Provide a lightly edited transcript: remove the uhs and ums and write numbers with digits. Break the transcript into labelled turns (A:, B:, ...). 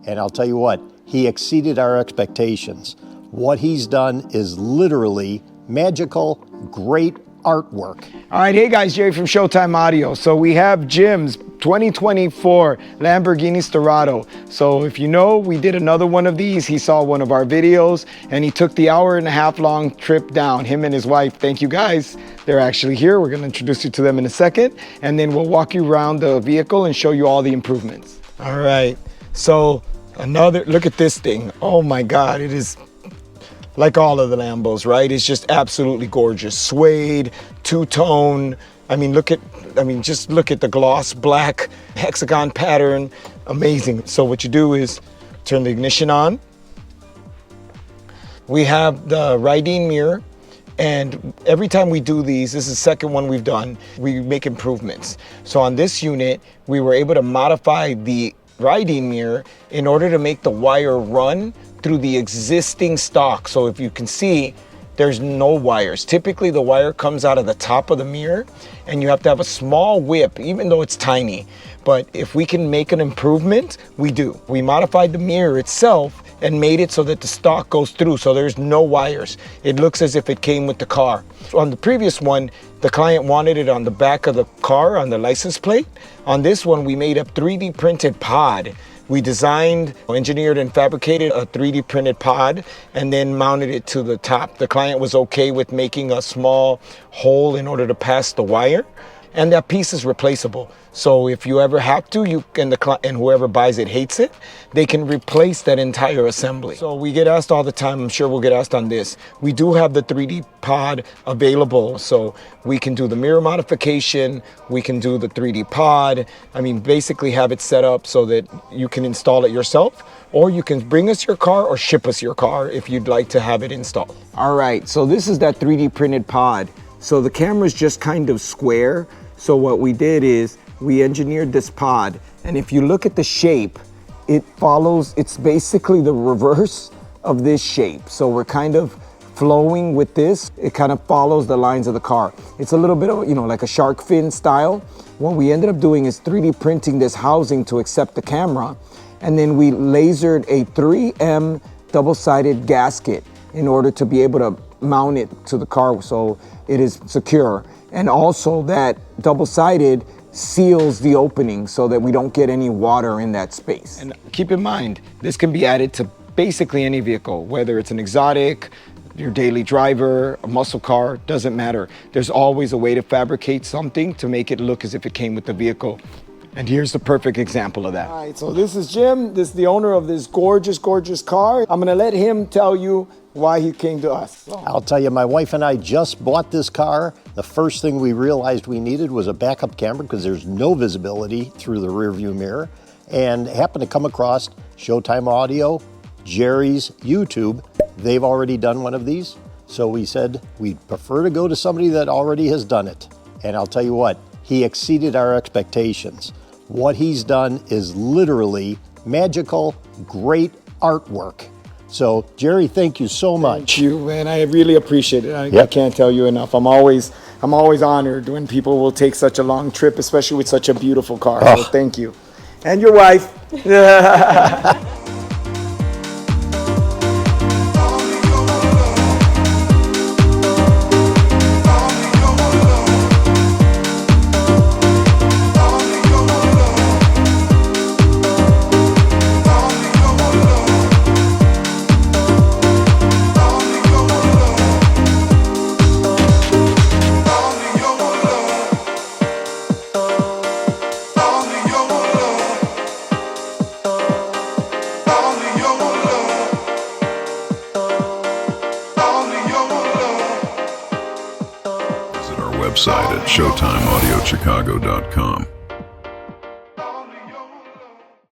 A: And I'll tell you what, he exceeded our expectations. What he's done is literally magical, great artwork.
B: All right, hey guys, Jerry from Showtime Audio. So we have Jim's 2024 Lamborghini Sterrato. So if you know, we did another one of these. He saw one of our videos and he took the 1.5 hour long trip down, him and his wife. Thank you guys. They're actually here. We're gonna introduce you to them in a second, and then we'll walk you around the vehicle and show you all the improvements. All right, so look at this thing. Oh my God, it is like all of the Lambos, right? It's just absolutely gorgeous. Suede, two-tone. Just look at the gloss black hexagon pattern. Amazing. So what you do is turn the ignition on. We have the riding mirror, and every time we do these, this is the second one we've done, we make improvements. So on this unit, we were able to modify the riding mirror in order to make the wire run through the existing stock. So if you can see, there's no wires. Typically the wire comes out of the top of the mirror and you have to have a small whip, even though it's tiny. But if we can make an improvement, we do. We modified the mirror itself and made it so that the stock goes through, so there's no wires. It looks as if it came with the car. So on the previous one, the client wanted it on the back of the car, on the license plate. On this one, we made a 3D printed pod. We designed, engineered, and fabricated a 3D printed pod and then mounted it to the top. The client was okay with making a small hole in order to pass the wire, and that piece is replaceable. So if you ever have to, and whoever buys it hates it, they can replace that entire assembly. So we get asked all the time, I'm sure we'll get asked on this. We do have the 3D pod available, so we can do the mirror modification, we can do the 3D pod. Basically have it set up so that you can install it yourself, or you can bring us your car or ship us your car if you'd like to have it installed. All right, so this is that 3D printed pod. So the camera's just kind of square. So what we did is we engineered this pod, and if you look at the shape, it's basically the reverse of this shape. So we're kind of flowing with this. It kind of follows the lines of the car. It's a little bit of, like a shark fin style. What we ended up doing is 3D printing this housing to accept the camera, and then we lasered a 3M double-sided gasket in order to be able to mount it to the car so it is secure. And also that double-sided seals the opening so that we don't get any water in that space. And keep in mind, this can be added to basically any vehicle, whether it's an exotic, your daily driver, a muscle car, doesn't matter. There's always a way to fabricate something to make it look as if it came with the vehicle. And here's the perfect example of that. All right, so this is Jim. This is the owner of this gorgeous, gorgeous car. I'm gonna let him tell you why he came to us.
A: I'll tell you, my wife and I just bought this car. The first thing we realized we needed was a backup camera because there's no visibility through the rear view mirror, and happened to come across Showtime Audio, Jerry's YouTube. They've already done one of these. So we said we'd prefer to go to somebody that already has done it. And I'll tell you what, he exceeded our expectations. What he's done is literally magical, great artwork. So, Jerry, thank you so much.
B: Thank you, man. I really appreciate it. I can't tell you enough. I'm always honored when people will take such a long trip, especially with such a beautiful car. Oh. So thank you. And your wife.
C: Website at showtimeaudiochicago.com.